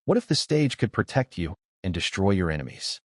What if the stage could protect you and destroy your enemies?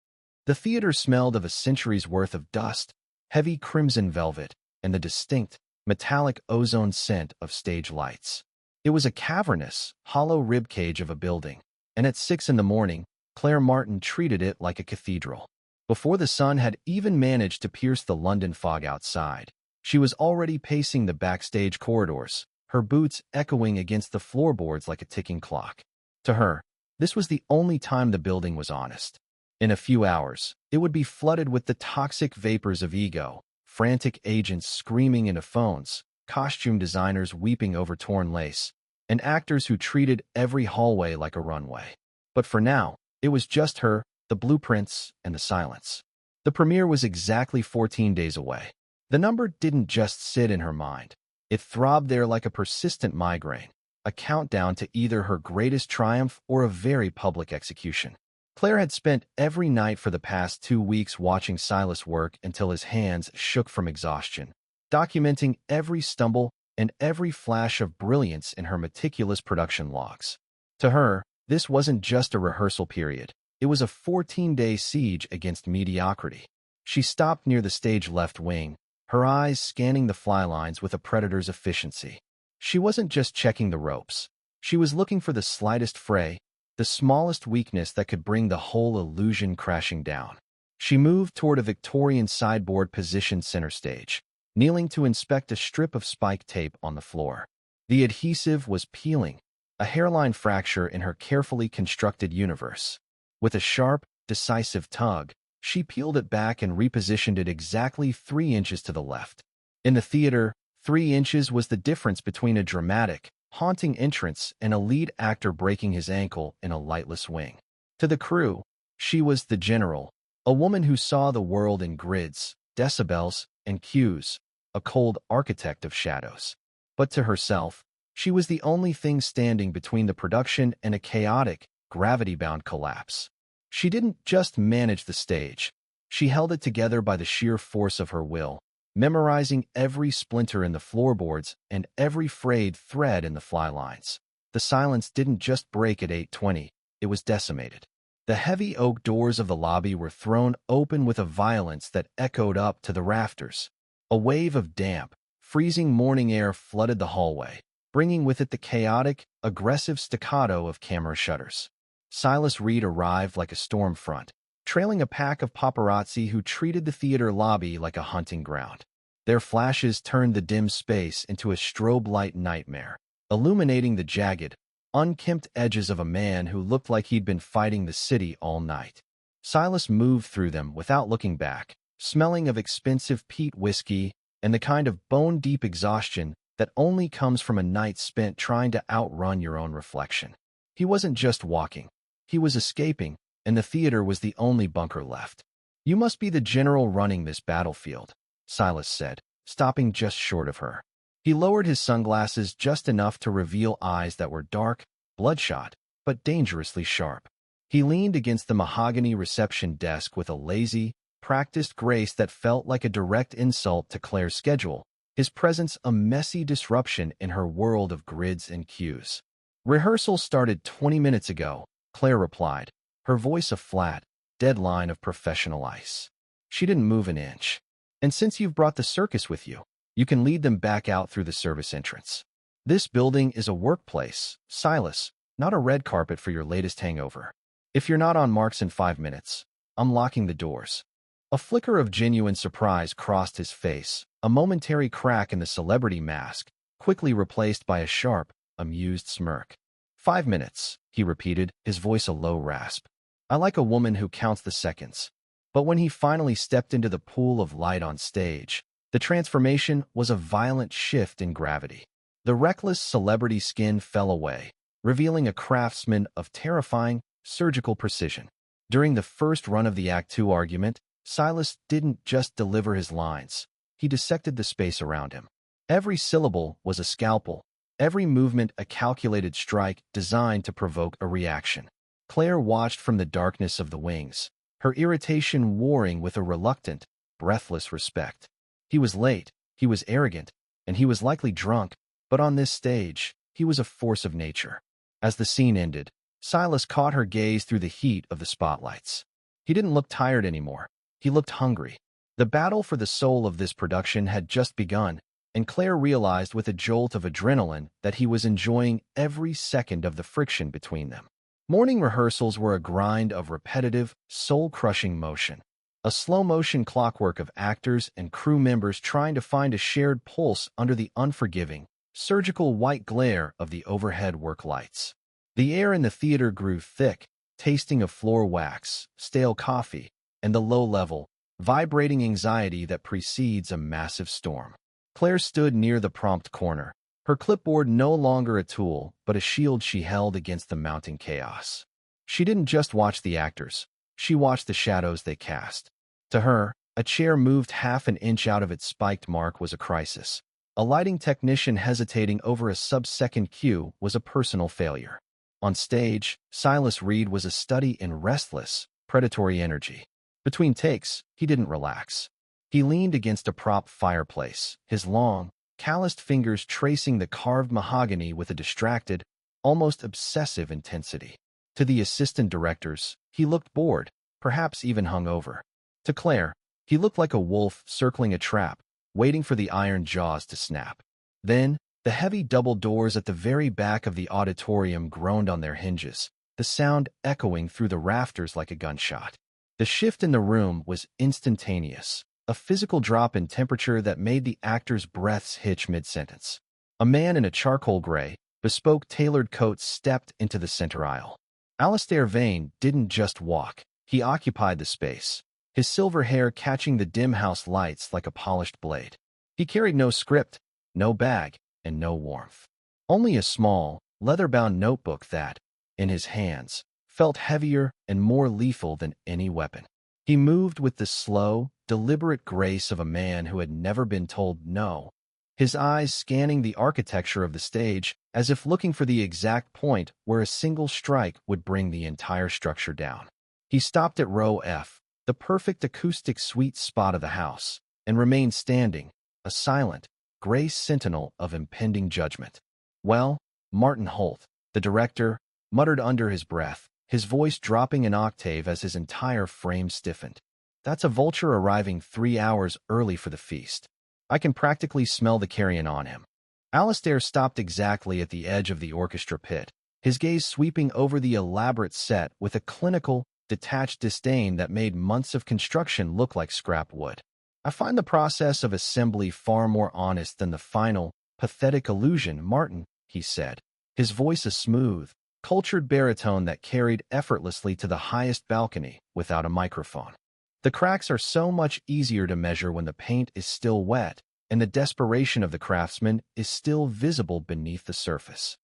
The theater smelled of a century's worth of dust, heavy crimson velvet, and the distinct, metallic ozone scent of stage lights. It was a cavernous, hollow ribcage of a building, and at 6 in the morning, Clare Martin treated it like a cathedral. Before the sun had even managed to pierce the London fog outside, she was already pacing the backstage corridors, her boots echoing against the floorboards like a ticking clock. To her, this was the only time the building was honest. In a few hours, it would be flooded with the toxic vapors of ego, frantic agents screaming into phones, costume designers weeping over torn lace, and actors who treated every hallway like a runway. But for now, it was just her, the blueprints, and the silence. The premiere was exactly 14 days away. The number didn't just sit in her mind. It throbbed there like a persistent migraine, a countdown to either her greatest triumph or a very public execution. Clare had spent every night for the past 2 weeks watching Silas work until his hands shook from exhaustion, documenting every stumble and every flash of brilliance in her meticulous production logs. To her, this wasn't just a rehearsal period. It was a 14-day siege against mediocrity. She stopped near the stage left wing, her eyes scanning the fly lines with a predator's efficiency. She wasn't just checking the ropes. She was looking for the slightest fray, the smallest weakness that could bring the whole illusion crashing down. She moved toward a Victorian sideboard positioned center stage, kneeling to inspect a strip of spike tape on the floor. The adhesive was peeling, a hairline fracture in her carefully constructed universe. With a sharp, decisive tug, she peeled it back and repositioned it exactly 3 inches to the left. In the theater, 3 inches was the difference between a dramatic, haunting entrance and a lead actor breaking his ankle in a lightless swing. To the crew, she was the general, a woman who saw the world in grids, decibels, and cues, a cold architect of shadows. But to herself, she was the only thing standing between the production and a chaotic, gravity-bound collapse. She didn't just manage the stage. She held it together by the sheer force of her will, memorizing every splinter in the floorboards and every frayed thread in the fly lines. The silence didn't just break at 8:20, it was decimated. The heavy oak doors of the lobby were thrown open with a violence that echoed up to the rafters. A wave of damp, freezing morning air flooded the hallway, bringing with it the chaotic, aggressive staccato of camera shutters. Silas Reed arrived like a storm front, trailing a pack of paparazzi who treated the theater lobby like a hunting ground. Their flashes turned the dim space into a strobe light nightmare, illuminating the jagged, unkempt edges of a man who looked like he'd been fighting the city all night. Silas moved through them without looking back, smelling of expensive peat whiskey and the kind of bone-deep exhaustion that only comes from a night spent trying to outrun your own reflection. He wasn't just walking. He was escaping, and the theater was the only bunker left. "You must be the general running this battlefield," Silas said, stopping just short of her. He lowered his sunglasses just enough to reveal eyes that were dark, bloodshot, but dangerously sharp. He leaned against the mahogany reception desk with a lazy, practiced grace that felt like a direct insult to Clare's schedule, his presence a messy disruption in her world of grids and cues. "Rehearsal started 20 minutes ago," Clare replied, her voice a flat, dead line of professional ice. She didn't move an inch. "And since you've brought the circus with you, you can lead them back out through the service entrance. This building is a workplace, Silas, not a red carpet for your latest hangover. If you're not on marks in 5 minutes, I'm locking the doors." A flicker of genuine surprise crossed his face, a momentary crack in the celebrity mask, quickly replaced by a sharp, amused smirk. 5 minutes, he repeated, his voice a low rasp. "I like a woman who counts the seconds." But when he finally stepped into the pool of light on stage, the transformation was a violent shift in gravity. The reckless celebrity skin fell away, revealing a craftsman of terrifying, surgical precision. During the first run of the Act 2 argument, Silas didn't just deliver his lines. He dissected the space around him. Every syllable was a scalpel, every movement a calculated strike designed to provoke a reaction. Clare watched from the darkness of the wings, her irritation warring with a reluctant, breathless respect. He was late, he was arrogant, and he was likely drunk, but on this stage, he was a force of nature. As the scene ended, Silas caught her gaze through the heat of the spotlights. He didn't look tired anymore. He looked hungry. The battle for the soul of this production had just begun, and Clare realized with a jolt of adrenaline that he was enjoying every second of the friction between them. Morning rehearsals were a grind of repetitive, soul-crushing motion. A slow-motion clockwork of actors and crew members trying to find a shared pulse under the unforgiving, surgical white glare of the overhead work lights. The air in the theater grew thick, tasting of floor wax, stale coffee, and the low-level, vibrating anxiety that precedes a massive storm. Clare stood near the prompt corner, her clipboard no longer a tool but a shield she held against the mounting chaos. She didn't just watch the actors, she watched the shadows they cast. To her, a chair moved half an inch out of its spiked mark was a crisis. A lighting technician hesitating over a sub-second cue was a personal failure. On stage, Silas Reed was a study in restless, predatory energy. Between takes, he didn't relax. He leaned against a prop fireplace, his long, calloused fingers tracing the carved mahogany with a distracted, almost obsessive intensity. To the assistant directors, he looked bored, perhaps even hungover. To Clare, he looked like a wolf circling a trap, waiting for the iron jaws to snap. Then, the heavy double doors at the very back of the auditorium groaned on their hinges, the sound echoing through the rafters like a gunshot. The shift in the room was instantaneous, a physical drop in temperature that made the actors' breaths hitch mid-sentence. A man in a charcoal gray, bespoke tailored coat stepped into the center aisle. Alistair Wayne didn't just walk, he occupied the space, his silver hair catching the dim house lights like a polished blade. He carried no script, no bag, and no warmth. Only a small, leather-bound notebook that, in his hands, felt heavier and more lethal than any weapon. He moved with the slow, deliberate grace of a man who had never been told no, his eyes scanning the architecture of the stage as if looking for the exact point where a single strike would bring the entire structure down. He stopped at row F, the perfect acoustic sweet spot of the house, and remained standing, a silent, gray sentinel of impending judgment. "Well," Martin Holt, the director, muttered under his breath, his voice dropping an octave as his entire frame stiffened. "That's a vulture arriving 3 hours early for the feast. I can practically smell the carrion on him." Alistair stopped exactly at the edge of the orchestra pit, his gaze sweeping over the elaborate set with a clinical, detached disdain that made months of construction look like scrap wood. "I find the process of assembly far more honest than the final, pathetic illusion, Martin," he said, his voice a smooth, cultured baritone that carried effortlessly to the highest balcony without a microphone. "The cracks are so much easier to measure when the paint is still wet, and the desperation of the craftsman is still visible beneath the surface."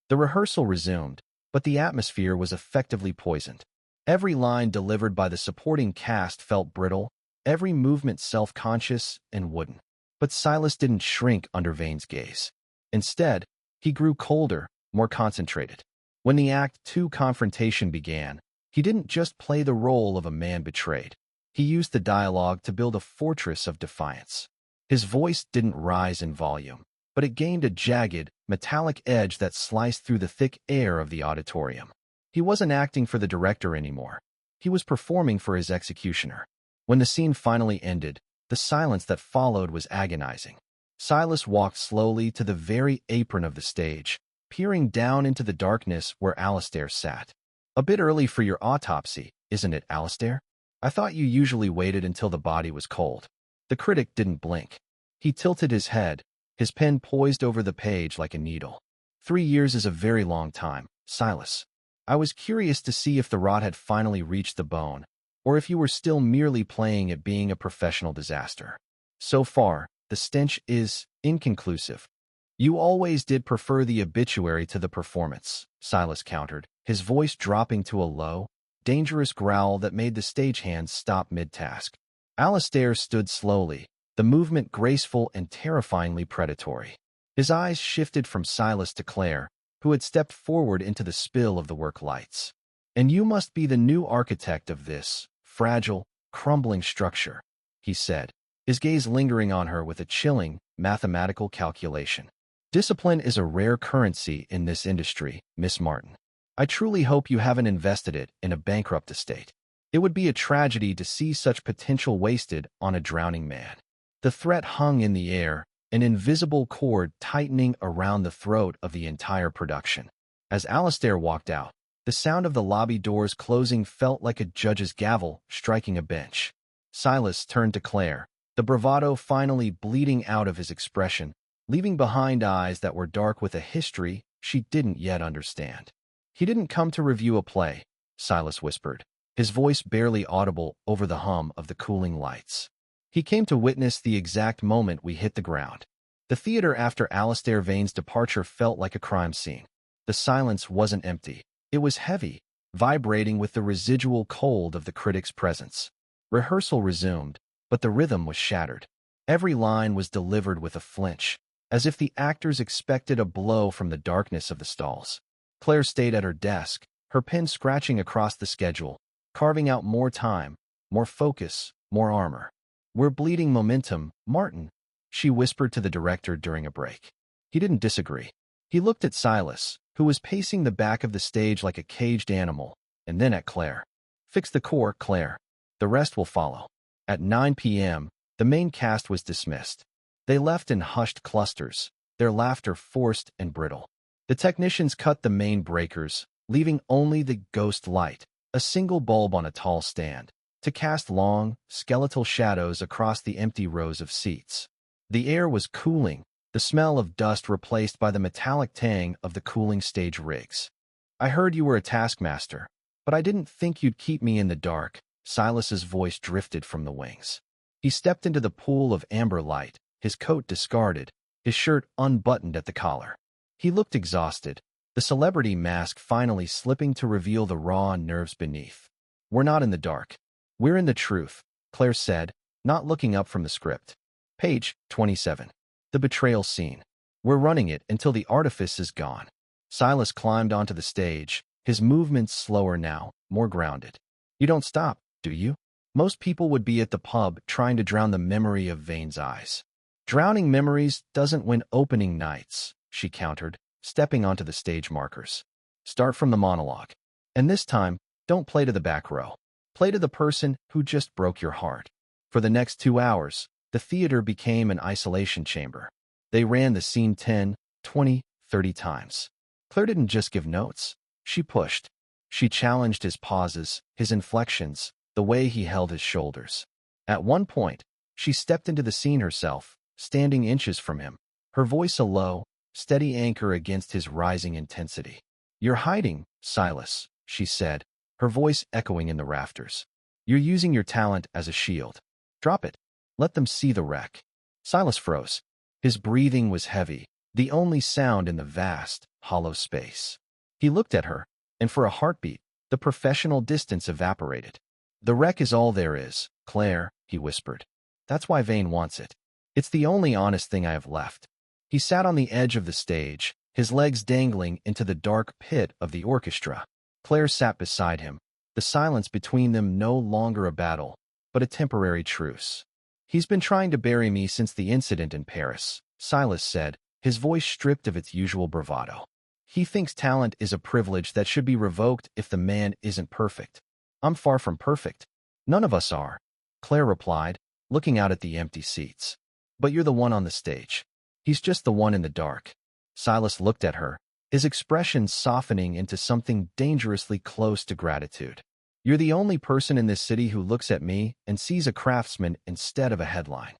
The rehearsal resumed, but the atmosphere was effectively poisoned. Every line delivered by the supporting cast felt brittle, every movement self-conscious and wooden. But Silas didn't shrink under Wayne's gaze. Instead, he grew colder, more concentrated. When the Act Two confrontation began, he didn't just play the role of a man betrayed. He used the dialogue to build a fortress of defiance. His voice didn't rise in volume, but it gained a jagged, metallic edge that sliced through the thick air of the auditorium. He wasn't acting for the director anymore. He was performing for his executioner. When the scene finally ended, the silence that followed was agonizing. Silas walked slowly to the very apron of the stage, peering down into the darkness where Alistair sat. "A bit early for your autopsy, isn't it, Alistair? I thought you usually waited until the body was cold." The critic didn't blink. He tilted his head, his pen poised over the page like a needle. 3 years is a very long time, Silas. I was curious to see if the rot had finally reached the bone, or if you were still merely playing at being a professional disaster. So far, the stench is inconclusive. "You always did prefer the obituary to the performance," Silas countered, his voice dropping to a low, dangerous growl that made the stagehands stop mid-task. Alistair stood slowly, the movement graceful and terrifyingly predatory. His eyes shifted from Silas to Clare, who had stepped forward into the spill of the work lights. "And you must be the new architect of this fragile, crumbling structure," he said, his gaze lingering on her with a chilling, mathematical calculation. "Discipline is a rare currency in this industry, Miss Martin. I truly hope you haven't invested it in a bankrupt estate. It would be a tragedy to see such potential wasted on a drowning man. The threat hung in the air, an invisible cord tightening around the throat of the entire production. As Alistair walked out, the sound of the lobby doors closing felt like a judge's gavel striking a bench. Silas turned to Clare, the bravado finally bleeding out of his expression, leaving behind eyes that were dark with a history she didn't yet understand. "He didn't come to review a play," Silas whispered, his voice barely audible over the hum of the cooling lights. "He came to witness the exact moment we hit the ground." The theater after Alistair Wayne's departure felt like a crime scene. The silence wasn't empty. It was heavy, vibrating with the residual cold of the critic's presence. Rehearsal resumed, but the rhythm was shattered. Every line was delivered with a flinch, as if the actors expected a blow from the darkness of the stalls. Clare stayed at her desk, her pen scratching across the schedule, carving out more time, more focus, more armor. "We're bleeding momentum, Martin," she whispered to the director during a break. He didn't disagree. He looked at Silas, who was pacing the back of the stage like a caged animal, and then at Clare. "Fix the core, Clare. The rest will follow." At 9 p.m., the main cast was dismissed. They left in hushed clusters, their laughter forced and brittle. The technicians cut the main breakers, leaving only the ghost light, a single bulb on a tall stand, to cast long, skeletal shadows across the empty rows of seats. The air was cooling, the smell of dust replaced by the metallic tang of the cooling stage rigs. "I heard you were a taskmaster, but I didn't think you'd keep me in the dark," Silas's voice drifted from the wings. He stepped into the pool of amber light, his coat discarded, his shirt unbuttoned at the collar. He looked exhausted, the celebrity mask finally slipping to reveal the raw nerves beneath. "We're not in the dark. We're in the truth," Clare said, not looking up from the script. Page 27. The betrayal scene. "We're running it until the artifice is gone." Silas climbed onto the stage, his movements slower now, more grounded. "You don't stop, do you? Most people would be at the pub trying to drown the memory of Vane's eyes." "Drowning memories doesn't win opening nights," she countered, stepping onto the stage markers. "Start from the monologue. And this time, don't play to the back row. Play to the person who just broke your heart." For the next 2 hours, the theater became an isolation chamber. They ran the scene 10, 20, 30 times. Clare didn't just give notes. She pushed. She challenged his pauses, his inflections, the way he held his shoulders. At one point, she stepped into the scene herself, standing inches from him, her voice a low, steady anchor against his rising intensity. "You're hiding, Silas," she said, her voice echoing in the rafters. "You're using your talent as a shield. Drop it. Let them see the wreck." Silas froze. His breathing was heavy, the only sound in the vast, hollow space. He looked at her, and for a heartbeat, the professional distance evaporated. "The wreck is all there is, Clare," he whispered. "That's why Vane wants it. It's the only honest thing I have left." He sat on the edge of the stage, his legs dangling into the dark pit of the orchestra. Clare sat beside him, the silence between them no longer a battle, but a temporary truce. "He's been trying to bury me since the incident in Paris," Silas said, his voice stripped of its usual bravado. "He thinks talent is a privilege that should be revoked if the man isn't perfect. I'm far from perfect. None of us are," Clare replied, looking out at the empty seats. "But you're the one on the stage. He's just the one in the dark." Silas looked at her, his expression softening into something dangerously close to gratitude. "You're the only person in this city who looks at me and sees a craftsman instead of a headline."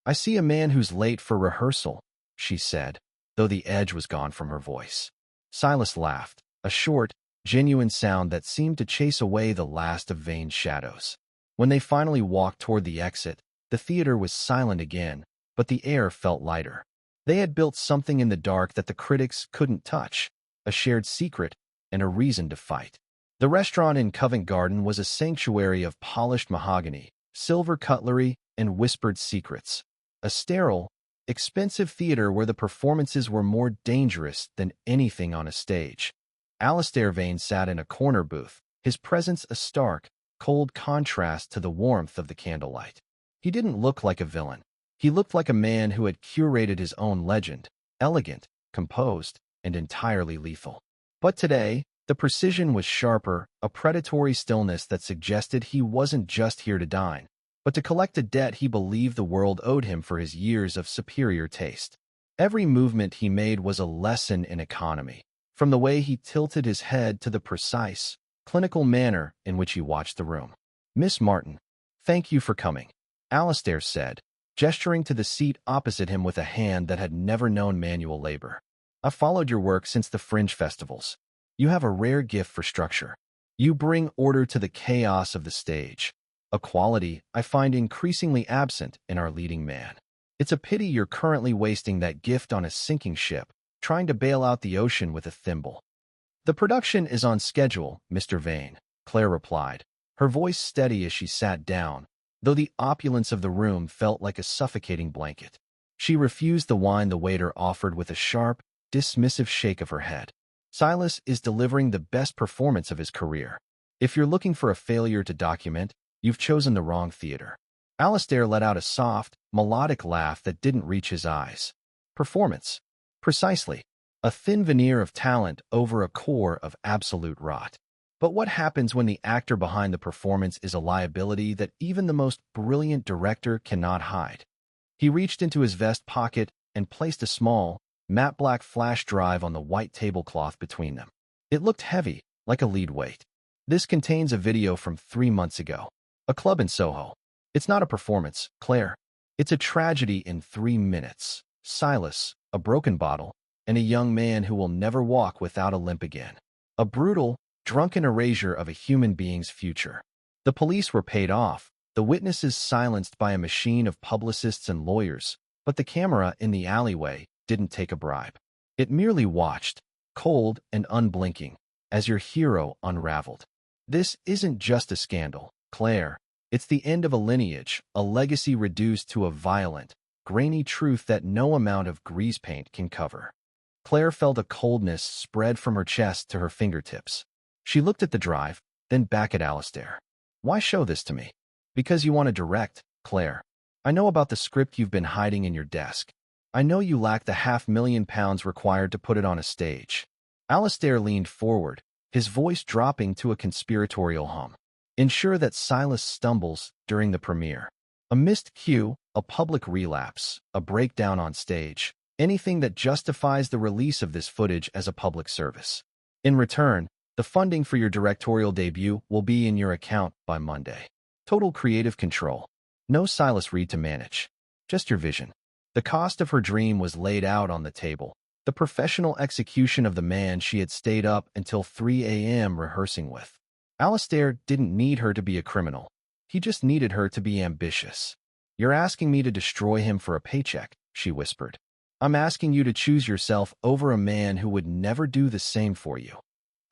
"I see a man who's late for rehearsal," she said, though the edge was gone from her voice. Silas laughed, a short, genuine sound that seemed to chase away the last of Vane's shadows. When they finally walked toward the exit, the theater was silent again, but the air felt lighter. They had built something in the dark that the critics couldn't touch, a shared secret and a reason to fight. The restaurant in Covent Garden was a sanctuary of polished mahogany, silver cutlery, and whispered secrets. A sterile, expensive theater where the performances were more dangerous than anything on a stage. Alistair Wayne sat in a corner booth, his presence a stark, cold contrast to the warmth of the candlelight. He didn't look like a villain. He looked like a man who had curated his own legend, elegant, composed, and entirely lethal. But today, The precision was sharper, a predatory stillness that suggested he wasn't just here to dine, but to collect a debt he believed the world owed him for his years of superior taste. Every movement he made was a lesson in economy, from the way he tilted his head to the precise, clinical manner in which he watched the room. "Miss Martin, thank you for coming," Alistair said, gesturing to the seat opposite him with a hand that had never known manual labor. "I've followed your work since the Fringe festivals. You have a rare gift for structure. You bring order to the chaos of the stage, a quality I find increasingly absent in our leading man. It's a pity you're currently wasting that gift on a sinking ship, trying to bail out the ocean with a thimble." "The production is on schedule, Mr. Vane," Clare replied, her voice steady as she sat down, though the opulence of the room felt like a suffocating blanket. She refused the wine the waiter offered with a sharp, dismissive shake of her head. "Silas is delivering the best performance of his career. If you're looking for a failure to document, you've chosen the wrong theater." Alistair let out a soft, melodic laugh that didn't reach his eyes. "Performance. Precisely. A thin veneer of talent over a core of absolute rot. But what happens when the actor behind the performance is a liability that even the most brilliant director cannot hide?" He reached into his vest pocket and placed a small, matte black flash drive on the white tablecloth between them. It looked heavy, like a lead weight. "This contains a video from 3 months ago. A club in Soho. It's not a performance, Claire. It's a tragedy in 3 minutes. Silas, a broken bottle, and a young man who will never walk without a limp again. A brutal, drunken erasure of a human being's future. The police were paid off, the witnesses silenced by a machine of publicists and lawyers, but the camera in the alleyway didn't take a bribe. It merely watched, cold and unblinking, as your hero unraveled. This isn't just a scandal, Claire. It's the end of a lineage, a legacy reduced to a violent, grainy truth that no amount of grease paint can cover." Claire felt a coldness spread from her chest to her fingertips. She looked at the drive, then back at Alistair. "Why show this to me?" "Because you want to direct, Claire. I know about the script you've been hiding in your desk. I know you lack the £500,000 required to put it on a stage." Alistair leaned forward, his voice dropping to a conspiratorial hum. "Ensure that Silas stumbles during the premiere. A missed cue, a public relapse, a breakdown on stage, anything that justifies the release of this footage as a public service. In return, the funding for your directorial debut will be in your account by Monday. Total creative control. No Silas Reed to manage. Just your vision." The cost of her dream was laid out on the table, the professional execution of the man she had stayed up until 3 a.m. rehearsing with. Alistair didn't need her to be a criminal. He just needed her to be ambitious. "You're asking me to destroy him for a paycheck," she whispered. "I'm asking you to choose yourself over a man who would never do the same for you."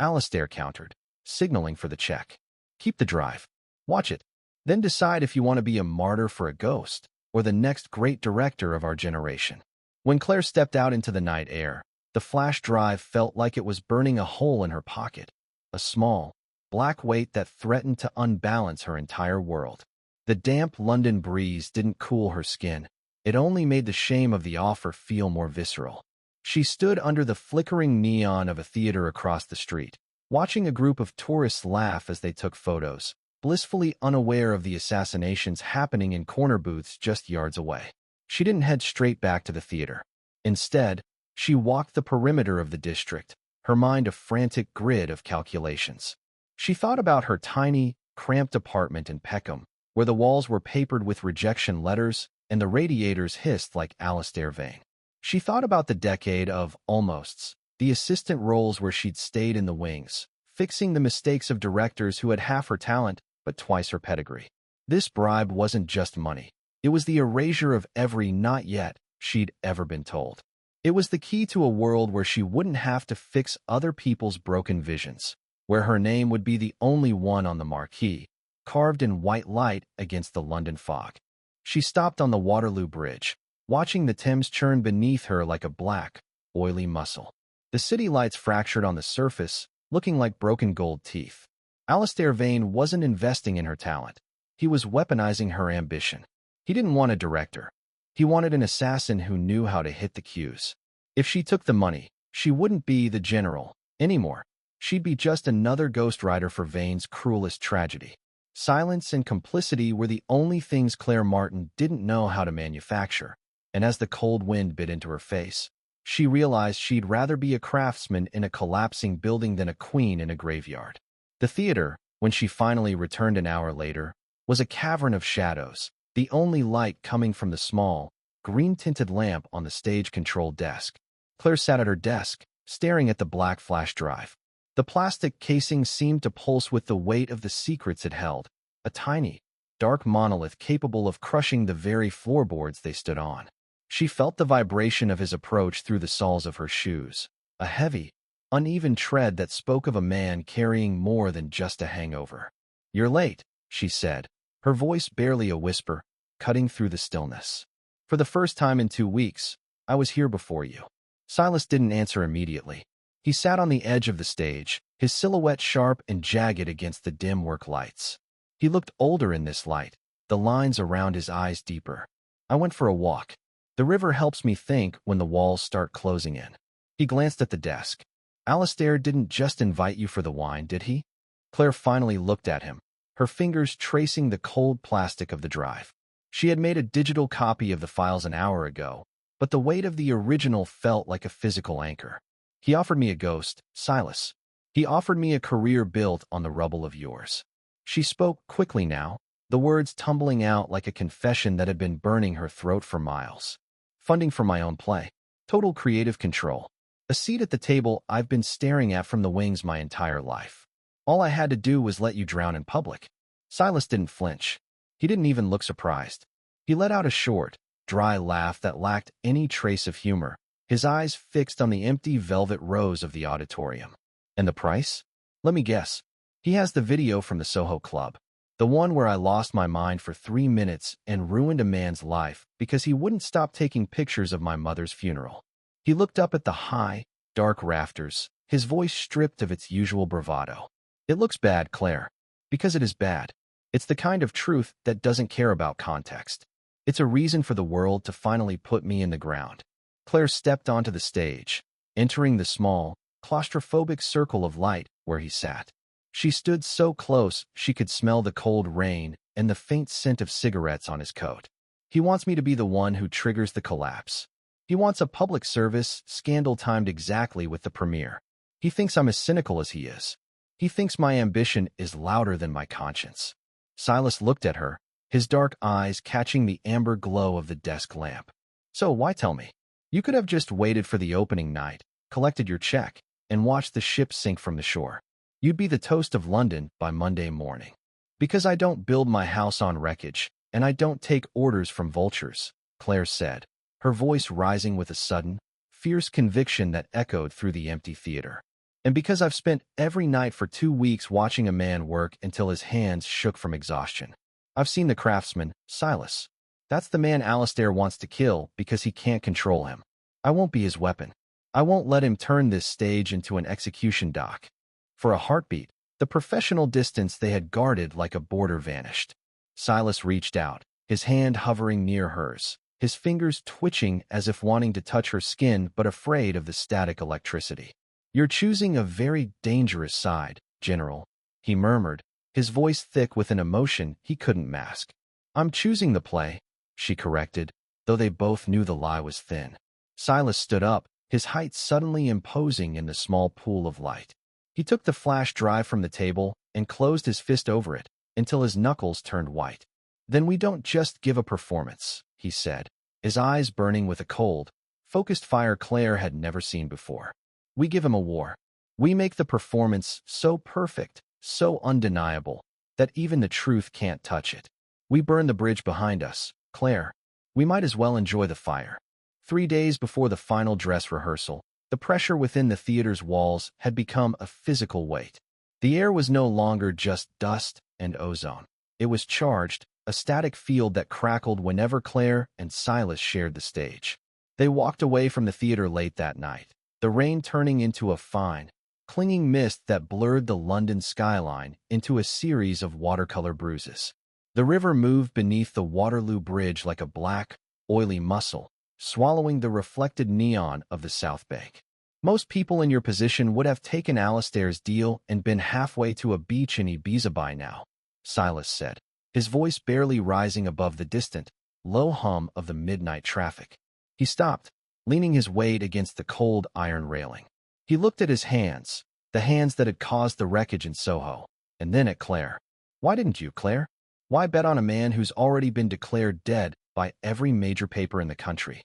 Alistair countered, signaling for the check. "Keep the drive. Watch it. Then decide if you want to be a martyr for a ghost or the next great director of our generation." When Claire stepped out into the night air, the flash drive felt like it was burning a hole in her pocket, a small, black weight that threatened to unbalance her entire world. The damp London breeze didn't cool her skin. It only made the shame of the offer feel more visceral. She stood under the flickering neon of a theater across the street, watching a group of tourists laugh as they took photos, blissfully unaware of the assassinations happening in corner booths just yards away. She didn't head straight back to the theater. Instead, she walked the perimeter of the district, her mind a frantic grid of calculations. She thought about her tiny, cramped apartment in Peckham, where the walls were papered with rejection letters and the radiators hissed like Alistair Vane. She thought about the decade of almosts, the assistant roles where she'd stayed in the wings, fixing the mistakes of directors who had half her talent but twice her pedigree. This bribe wasn't just money. It was the erasure of every not yet she'd ever been told. It was the key to a world where she wouldn't have to fix other people's broken visions, where her name would be the only one on the marquee, carved in white light against the London fog. She stopped on the Waterloo Bridge, watching the Thames churn beneath her like a black, oily muscle. The city lights fractured on the surface, looking like broken gold teeth. Alistair Vane wasn't investing in her talent. He was weaponizing her ambition. He didn't want a director. He wanted an assassin who knew how to hit the cues. If she took the money, she wouldn't be the general anymore. She'd be just another ghostwriter for Vane's cruelest tragedy. Silence and complicity were the only things Clare Martin didn't know how to manufacture, and as the cold wind bit into her face, she realized she'd rather be a craftsman in a collapsing building than a queen in a graveyard. The theater, when she finally returned an hour later, was a cavern of shadows, the only light coming from the small, green-tinted lamp on the stage control desk. Clare sat at her desk, staring at the black flash drive. The plastic casing seemed to pulse with the weight of the secrets it held, a tiny, dark monolith capable of crushing the very floorboards they stood on. She felt the vibration of his approach through the soles of her shoes, a heavy, uneven tread that spoke of a man carrying more than just a hangover. "You're late," she said, her voice barely a whisper, cutting through the stillness. "For the first time in 2 weeks, I was here before you." Silas didn't answer immediately. He sat on the edge of the stage, his silhouette sharp and jagged against the dim work lights. He looked older in this light, the lines around his eyes deeper. "I went for a walk. The river helps me think when the walls start closing in." He glanced at the desk. "Alistair didn't just invite you for the wine, did he?" Clare finally looked at him, her fingers tracing the cold plastic of the drive. She had made a digital copy of the files an hour ago, but the weight of the original felt like a physical anchor. "He offered me a ghost, Silas. He offered me a career built on the rubble of yours." She spoke quickly now, the words tumbling out like a confession that had been burning her throat for miles. "Funding for my own play. Total creative control. A seat at the table I've been staring at from the wings my entire life. All I had to do was let you drown in public." Silas didn't flinch. He didn't even look surprised. He let out a short, dry laugh that lacked any trace of humor, his eyes fixed on the empty velvet rows of the auditorium. "And the price? Let me guess. He has the video from the Soho Club. The one where I lost my mind for 3 minutes and ruined a man's life because he wouldn't stop taking pictures of my mother's funeral." He looked up at the high, dark rafters, his voice stripped of its usual bravado. "It looks bad, Clare. Because it is bad. It's the kind of truth that doesn't care about context. It's a reason for the world to finally put me in the ground." Clare stepped onto the stage, entering the small, claustrophobic circle of light where he sat. She stood so close she could smell the cold rain and the faint scent of cigarettes on his coat. "He wants me to be the one who triggers the collapse. He wants a public service scandal timed exactly with the premiere. He thinks I'm as cynical as he is. He thinks my ambition is louder than my conscience." Silas looked at her, his dark eyes catching the amber glow of the desk lamp. "So why tell me? You could have just waited for the opening night, collected your check, and watched the ship sink from the shore. You'd be the toast of London by Monday morning." "Because I don't build my house on wreckage, and I don't take orders from vultures," Clare said, her voice rising with a sudden, fierce conviction that echoed through the empty theater. "And because I've spent every night for 2 weeks watching a man work until his hands shook from exhaustion. I've seen the craftsman, Silas. That's the man Alistair wants to kill because he can't control him. I won't be his weapon. I won't let him turn this stage into an execution dock." For a heartbeat, the professional distance they had guarded like a border vanished. Silas reached out, his hand hovering near hers, his fingers twitching as if wanting to touch her skin but afraid of the static electricity. "You're choosing a very dangerous side, General," he murmured, his voice thick with an emotion he couldn't mask. "I'm choosing the play," she corrected, though they both knew the lie was thin. Silas stood up, his height suddenly imposing in the small pool of light. He took the flash drive from the table and closed his fist over it until his knuckles turned white. "Then we don't just give a performance," he said, his eyes burning with a cold, focused fire Clare had never seen before. "We give him a war. We make the performance so perfect, so undeniable, that even the truth can't touch it. We burn the bridge behind us, Clare. We might as well enjoy the fire." 3 days before the final dress rehearsal, the pressure within the theater's walls had become a physical weight. The air was no longer just dust and ozone. It was charged, a static field that crackled whenever Clare and Silas shared the stage. They walked away from the theater late that night, the rain turning into a fine, clinging mist that blurred the London skyline into a series of watercolor bruises. The river moved beneath the Waterloo Bridge like a black, oily muscle, swallowing the reflected neon of the South Bank. Most people in your position would have taken Alistair's deal and been halfway to a beach in Ibiza by now, Silas said, his voice barely rising above the distant, low hum of the midnight traffic. He stopped, leaning his weight against the cold iron railing. He looked at his hands, the hands that had caused the wreckage in Soho, and then at Clare. Why didn't you, Clare? Why bet on a man who's already been declared dead by every major paper in the country?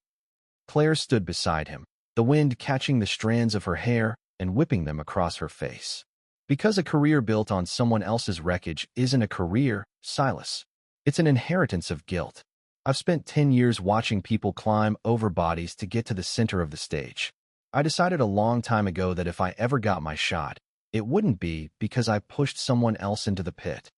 Clare stood beside him, the wind catching the strands of her hair and whipping them across her face. Because a career built on someone else's wreckage isn't a career, Silas. It's an inheritance of guilt. I've spent 10 years watching people climb over bodies to get to the center of the stage. I decided a long time ago that if I ever got my shot, it wouldn't be because I pushed someone else into the pit.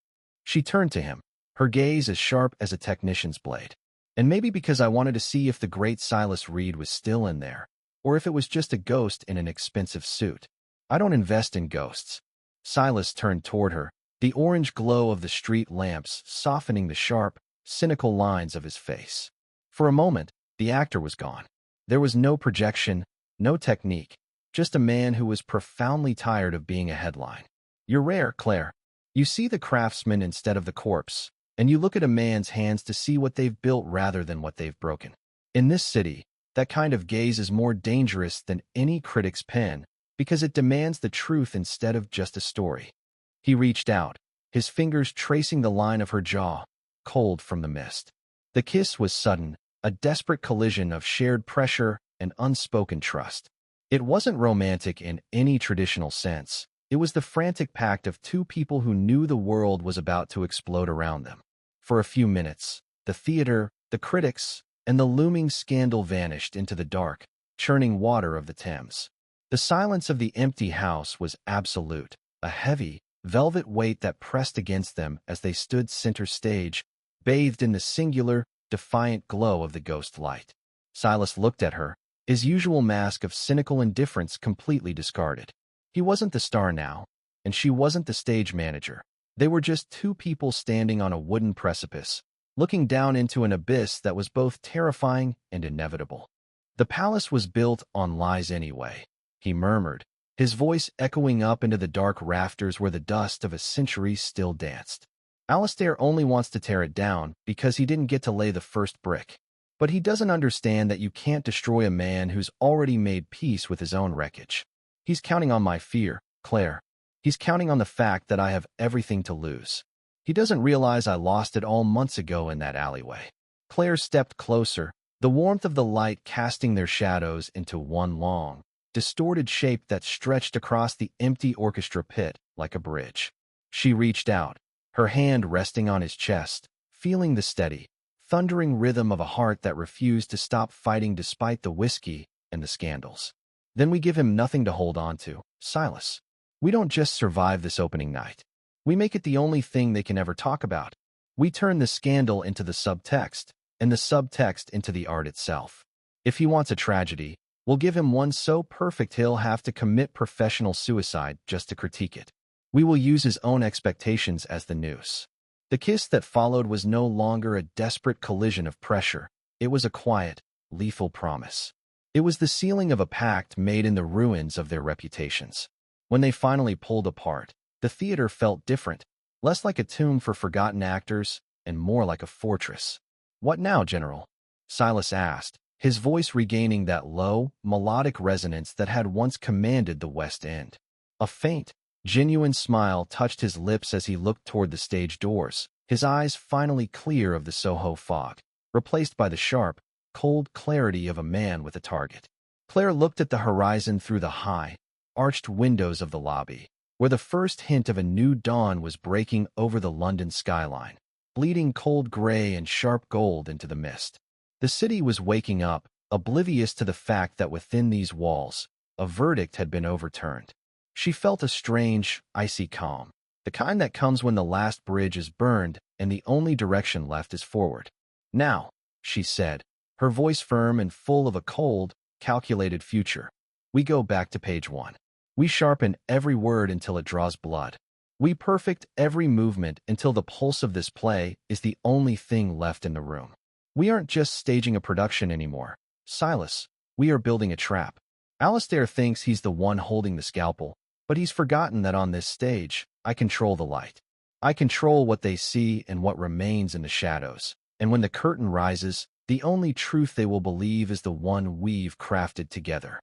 She turned to him, her gaze as sharp as a technician's blade. And maybe because I wanted to see if the great Silas Reed was still in there, or if it was just a ghost in an expensive suit. I don't invest in ghosts. Silas turned toward her, the orange glow of the street lamps softening the sharp, cynical lines of his face. For a moment, the actor was gone. There was no projection, no technique, just a man who was profoundly tired of being a headline. You're rare, Clare. You see the craftsman instead of the corpse, and you look at a man's hands to see what they've built rather than what they've broken. In this city, that kind of gaze is more dangerous than any critic's pen because it demands the truth instead of just a story. He reached out, his fingers tracing the line of her jaw, cold from the mist. The kiss was sudden, a desperate collision of shared pressure and unspoken trust. It wasn't romantic in any traditional sense. It was the frantic pact of two people who knew the world was about to explode around them. For a few minutes, the theater, the critics, and the looming scandal vanished into the dark, churning water of the Thames. The silence of the empty house was absolute, a heavy, velvet weight that pressed against them as they stood center stage, bathed in the singular, defiant glow of the ghost light. Silas looked at her, his usual mask of cynical indifference completely discarded. He wasn't the star now, and she wasn't the stage manager. They were just two people standing on a wooden precipice, looking down into an abyss that was both terrifying and inevitable. The palace was built on lies anyway, he murmured, his voice echoing up into the dark rafters where the dust of a century still danced. Alistair only wants to tear it down because he didn't get to lay the first brick. But he doesn't understand that you can't destroy a man who's already made peace with his own wreckage. He's counting on my fear, Clare. He's counting on the fact that I have everything to lose. He doesn't realize I lost it all months ago in that alleyway. Clare stepped closer, the warmth of the light casting their shadows into one long, distorted shape that stretched across the empty orchestra pit like a bridge. She reached out, her hand resting on his chest, feeling the steady, thundering rhythm of a heart that refused to stop fighting despite the whiskey and the scandals. Then we give him nothing to hold on to, Silas. We don't just survive this opening night. We make it the only thing they can ever talk about. We turn the scandal into the subtext, and the subtext into the art itself. If he wants a tragedy, we'll give him one so perfect he'll have to commit professional suicide just to critique it. We will use his own expectations as the noose. The kiss that followed was no longer a desperate collision of pressure. It was a quiet, lethal promise. It was the sealing of a pact made in the ruins of their reputations. When they finally pulled apart, the theater felt different, less like a tomb for forgotten actors and more like a fortress. What now, General? Silas asked, his voice regaining that low, melodic resonance that had once commanded the West End. A faint, genuine smile touched his lips as he looked toward the stage doors, his eyes finally clear of the Soho fog, replaced by the sharp, cold clarity of a man with a target. Clare looked at the horizon through the high, arched windows of the lobby, where the first hint of a new dawn was breaking over the London skyline, bleeding cold gray and sharp gold into the mist. The city was waking up, oblivious to the fact that within these walls, a verdict had been overturned. She felt a strange, icy calm, the kind that comes when the last bridge is burned and the only direction left is forward. Now, she said, her voice firm and full of a cold, calculated future. We go back to page 1. We sharpen every word until it draws blood. We perfect every movement until the pulse of this play is the only thing left in the room. We aren't just staging a production anymore, Silas. We are building a trap. Alistair thinks he's the one holding the scalpel, but he's forgotten that on this stage, I control the light. I control what they see and what remains in the shadows. And when the curtain rises, the only truth they will believe is the one we've crafted together.